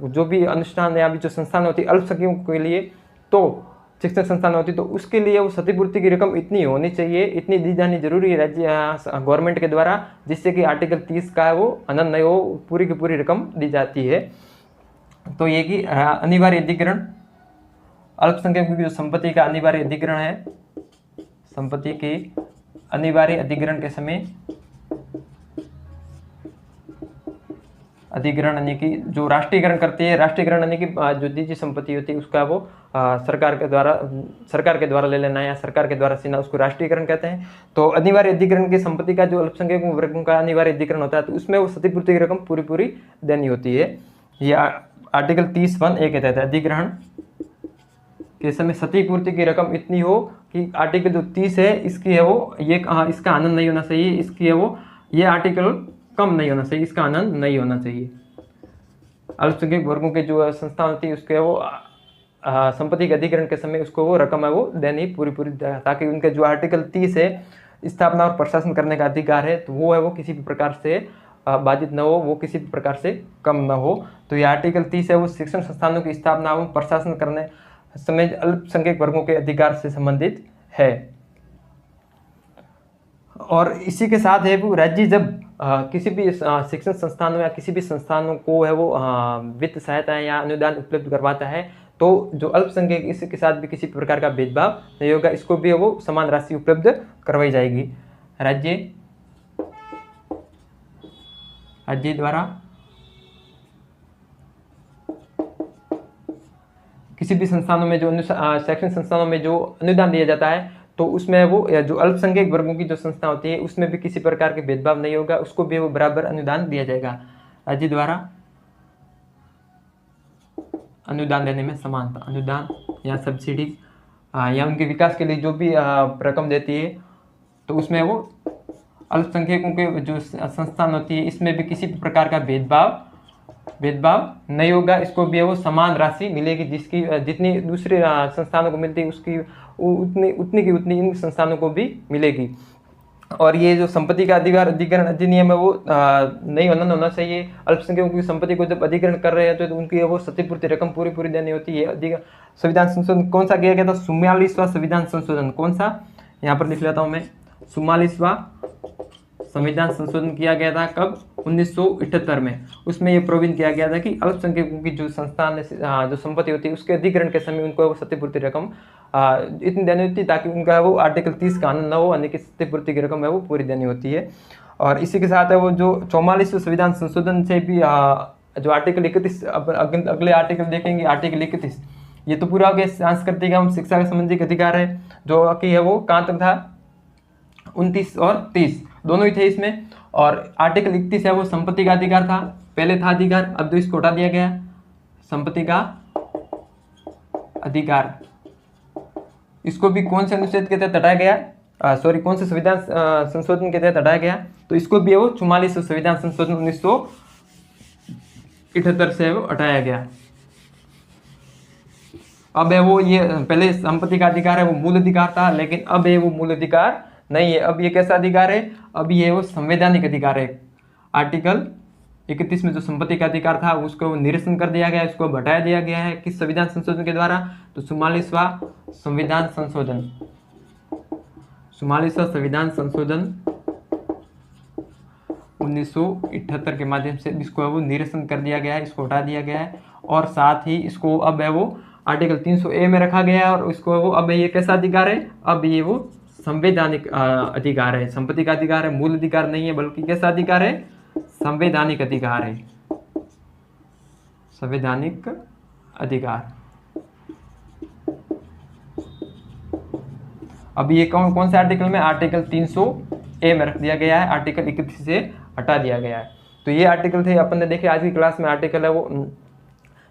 जो भी अनुष्ठान या भी जो संस्थान होती है अल्पसंख्यकों के लिए, तो शिक्षण संस्थान होती तो उसके लिए वो क्षतिपूर्ति की रकम इतनी होनी चाहिए, इतनी दी जानी जरूरी है राज्य गवर्नमेंट के द्वारा, जिससे कि आर्टिकल 30 का वो अनंत नहीं हो, पूरी की पूरी रकम दी जाती है। तो ये कि अनिवार्य अधिग्रहण, अल्पसंख्यकों की जो संपत्ति का अनिवार्य अधिग्रहण है, संपत्ति के अनिवार्य अधिग्रहण के समय अधिग्रहण यानी कि जो राष्ट्रीयकरण करती है, राष्ट्रीयकरण यानी कि जो निजी संपत्ति होती है उसका वो सरकार के द्वारा ले लेना या सरकार के द्वारा सीना, उसको राष्ट्रीयकरण कहते हैं। तो अनिवार्य अधिग्रहण की संपत्ति का जो अल्पसंख्यक वर्गों का अनिवार्य अधिग्रहण होता है तो उसमें वो क्षतिपूर्ति की रकम पूरी पूरी देनी होती है। ये आर्टिकल 30(1)(a) के तहत अधिग्रहण के समय क्षतिपूर्ति की रकम इतनी हो कि आर्टिकल जो 30 है इसकी है वो ये इसका आनंद नहीं होना चाहिए, इसकी है वो ये आर्टिकल कम नहीं होना चाहिए, इसका आनंद नहीं होना चाहिए। अल्पसंख्यक वर्गों के जो संस्था होती है उसके वो संपत्ति के अधिग्रहण के समय उसको वो रकम है वो देनी पूरी पूरी, ताकि उनके जो आर्टिकल 30 है स्थापना और प्रशासन करने का अधिकार है तो वो है वो किसी भी प्रकार से बाधित न हो, वो किसी भी प्रकार से कम न हो। तो ये आर्टिकल 30 है वो शिक्षण संस्थानों की स्थापना एवं प्रशासन करने समय अल्पसंख्यक वर्गों के अधिकार से संबंधित है। और इसी के साथ है वो राज्य जब किसी भी शिक्षण संस्थानों या किसी भी संस्थानों को है वो वित्त सहायता या अनुदान उपलब्ध करवाता है तो जो अल्पसंख्यक इसके साथ भी किसी प्रकार का भेदभाव नहीं होगा, इसको भी वो समान राशि उपलब्ध करवाई जाएगी। राज्य द्वारा किसी भी संस्थानों में जो शैक्षणिक संस्थानों में जो अनुदान दिया जाता है तो उसमें वो जो अल्पसंख्यक वर्गों की जो संस्था होती है उसमें भी किसी प्रकार के भेदभाव नहीं होगा, उसको भी वो बराबर अनुदान दिया जाएगा। राज्य द्वारा अनुदान देने में समानता, अनुदान या सब्सिडी या उनके विकास के लिए जो भी रकम देती है तो उसमें वो अल्पसंख्यकों के जो संस्थान होती है इसमें भी किसी प्रकार का भेदभाव नहीं होगा, इसको भी वो समान राशि मिलेगी, जिसकी जितनी दूसरे संस्थानों को मिलती है उसकी उतनी की उतनी इन संस्थानों को भी मिलेगी। और ये जो संपत्ति का अधिग्रहण अधिनियम है वो नहीं होना चाहिए। अल्पसंख्यकों की संपत्ति को जब अधिग्रहण कर रहे हैं तो उनकी वो क्षतिपूर्ति रकम पूरी देनी होती है। संविधान संशोधन कौन सा किया गया था? 44वां संविधान संशोधन। कौन सा? यहाँ पर लिख लेता हूँ मैं, 44वां संविधान संशोधन किया गया था। कब? 1978 में। उसमें ये प्रोविजन किया गया था कि अल्पसंख्यकों की जो संस्थान जो संपत्ति होती है उसके अधिग्रहण के समय उनको क्षतिपूर्ति रकम इतनी देनी होती है ताकि उनका वो आर्टिकल 30 का आनंद न हो, यानी कि क्षतिपूर्ति की रकम है वो पूरी देनी होती है। और इसी के साथ है वो जो 44वें संविधान संशोधन से भी जो आर्टिकल 31 अगले आर्टिकल देखेंगे, आर्टिकल 31 ये तो पूरा हो गया सांस्कृतिक एवं शिक्षा के संबंधित अधिकार है जो कि है वो कहाँ तक था? 29 और 30 दोनों ही थे इसमें। और आर्टिकल 31 है वो संपत्ति का अधिकार था, पहले था अधिकार, अब तो इसको हटा दिया गया। संपत्ति का अधिकार इसको भी कौन से अनुच्छेद के तहत हटाया गया? कौन से संविधान संशोधन के तहत हटाया गया? तो इसको भी वो 44वां संविधान संशोधन 1978 से वो हटाया गया। अब है वो ये पहले संपत्ति का अधिकार है वो मूल अधिकार था, लेकिन अब है वो मूल अधिकार नहीं है। अब ये कैसा अधिकार है? अब ये वो संवैधानिक अधिकार है। आर्टिकल 31 में जो संपत्ति का अधिकार था उसको निरसन कर दिया गया, इसको हटाया दिया गया है। किस संविधान संशोधन के द्वारा? तो 44वां संविधान संशोधन, 44वां संविधान संशोधन 1978 के माध्यम से इसको वो निरसन कर दिया गया है, इसको हटा दिया गया है। और साथ ही इसको अब है वो आर्टिकल 300A में रखा गया है और इसको वो अब ये कैसा अधिकार है? अब ये वो संवैधानिक अधिकार है। संपत्ति का अधिकार है, मूल अधिकार नहीं है, बल्कि कैसा अधिकार है? संवैधानिक अधिकार है, संवैधानिक अधिकार। अब ये कौन से आर्टिकल में? आर्टिकल 300A में रख दिया गया है, आर्टिकल 31 से हटा दिया गया है। तो ये आर्टिकल थे, अपन ने देखे आज की क्लास में। आर्टिकल है वो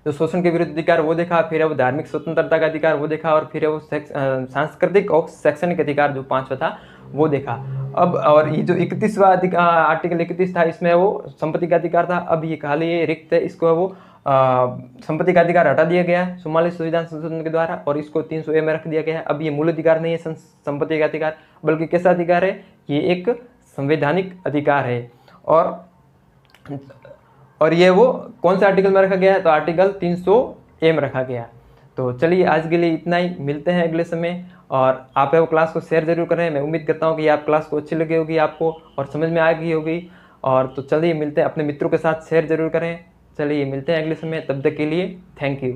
जो शोषण के विरुद्ध अधिकार वो देखा, फिर है वो धार्मिक स्वतंत्रता का अधिकार वो देखा, और फिर है वो सांस्कृतिक और शैक्षणिक अधिकार जो 5वां था वो देखा। अब और ये जो 31वां आर्टिकल 31 था, इसमें वो संपत्ति का अधिकार था। अब ये खाली ये रिक्त है, इसको वो संपत्ति का अधिकार हटा दिया गया है 44 संविधान संशोधन के द्वारा, और इसको 300A में रख दिया गया है। अब ये मूल अधिकार नहीं है संपत्ति का अधिकार, बल्कि कैसा अधिकार है, ये एक संवैधानिक अधिकार है। और ये वो कौन से आर्टिकल में रखा गया है, तो आर्टिकल 300A में रखा गया। तो चलिए आज के लिए इतना ही, मिलते हैं अगले समय। और आप वो क्लास को शेयर जरूर करें। मैं उम्मीद करता हूँ कि आप क्लास को अच्छी लगी होगी आपको और समझ में आ गई होगी। और तो चलिए मिलते हैं, अपने मित्रों के साथ शेयर जरूर करें। चलिए मिलते हैं अगले समय, तब तक के लिए थैंक यू।